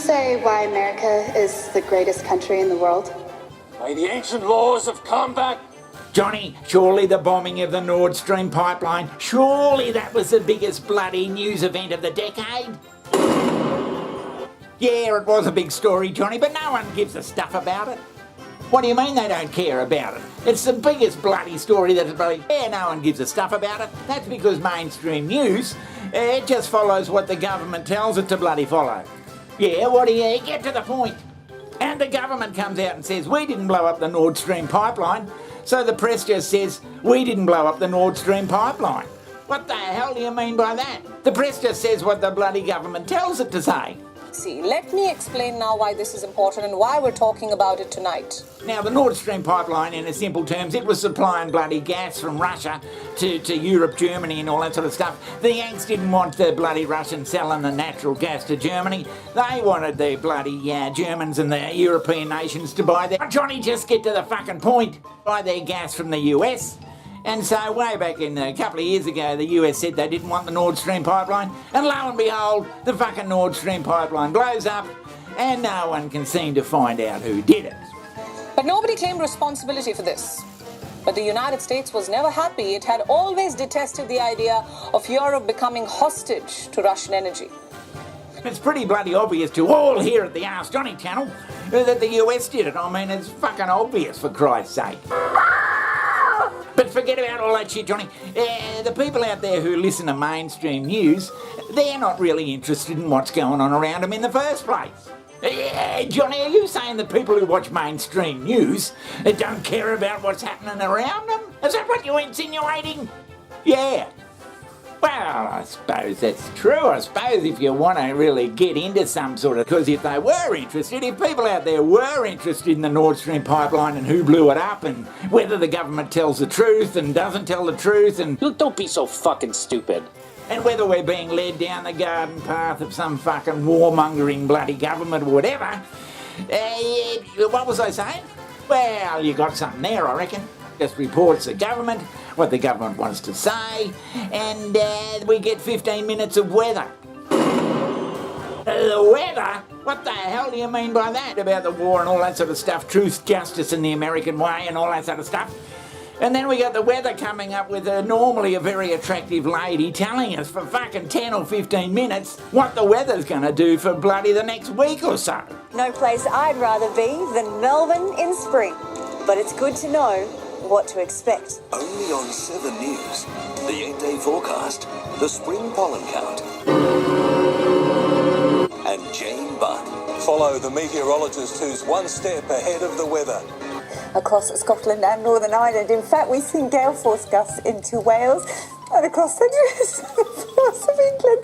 say why America is the greatest country in the world? By the ancient laws of combat. Johnny, surely the bombing of the Nord Stream pipeline, surely that was the biggest bloody news event of the decade? Yeah, it was a big story, Johnny, but no one gives a stuff about it. What do you mean they don't care about it? It's the biggest bloody story that's bloody... Yeah, no one gives a stuff about it. That's because mainstream news, it just follows what the government tells it to bloody follow. Yeah, what do you... Get to the point. And the government comes out and says, we didn't blow up the Nord Stream pipeline. So the press just says, we didn't blow up the Nord Stream pipeline. What the hell do you mean by that? The press just says what the bloody government tells it to say. See, let me explain now why this is important and why we're talking about it tonight. Now, the Nord Stream pipeline, in simple terms, it was supplying bloody gas from Russia to Europe, Germany and all that sort of stuff. The Yanks didn't want the bloody Russians selling the natural gas to Germany. They wanted the bloody Germans and the European nations to buy their... Johnny, just get to the fucking point. Buy their gas from the US. And so way back in a couple of years ago, the US said they didn't want the Nord Stream pipeline, and lo and behold, the fucking Nord Stream pipeline blows up, and no one can seem to find out who did it. But nobody claimed responsibility for this. But the United States was never happy. It had always detested the idea of Europe becoming hostage to Russian energy. It's pretty bloody obvious to all here at the Ask Johnny channel that the US did it. I mean, it's fucking obvious, for Christ's sake. But forget about all that shit, Johnny. The people out there who listen to mainstream news, they're not really interested in what's going on around them in the first place. Johnny, are you saying that people who watch mainstream news don't care about what's happening around them? Is that what you're insinuating? Yeah. Well, I suppose that's true. I suppose if you want to really get into some sort of... Because if they were interested, if people out there were interested in the Nord Stream pipeline and who blew it up and whether the government tells the truth and doesn't tell the truth and... Look, don't be so fucking stupid. And whether we're being led down the garden path of some fucking warmongering bloody government or whatever... what was I saying? Well, you got something there, I reckon. Just reports the government, what the government wants to say, and we get 15 minutes of weather. The weather? What the hell do you mean by that? About the war and all that sort of stuff, truth, justice and the American way and all that sort of stuff. And then we got the weather coming up with normally a very attractive lady telling us for fucking 10 or 15 minutes what the weather's going to do for bloody the next week or so. No place I'd rather be than Melbourne in spring, but it's good to know what to expect. Only on 7 News, the 8-day forecast, the spring pollen count, and Jane Butt. Follow the meteorologist who's one step ahead of the weather. Across Scotland and Northern Ireland. In fact, we've seen gale force gusts into Wales and across the north of England.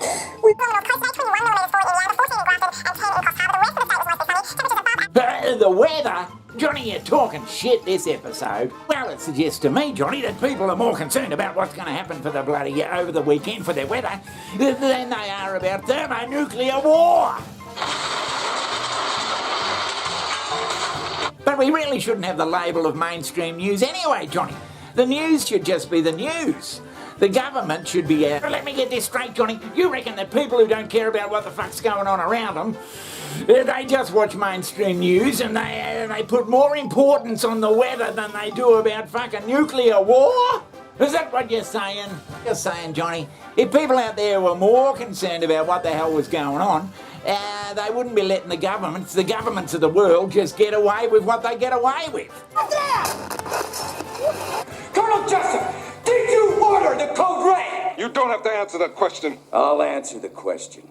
The weather? Johnny, you're talking shit this episode. Well, it suggests to me, Johnny, that people are more concerned about what's going to happen for the bloody over the weekend for their weather than they are about thermonuclear war. But we really shouldn't have the label of mainstream news anyway, Johnny. The news should just be the news. The government should be... let me get this straight, Johnny. You reckon that people who don't care about what the fuck's going on around them, they just watch mainstream news and they put more importance on the weather than they do about fucking nuclear war? Is that what you're saying? You're saying, Johnny, if people out there were more concerned about what the hell was going on, they wouldn't be letting the governments of the world just get away with what they get away with. Colonel Jessup, did you order the code red? You don't have to answer that question. I'll answer the question.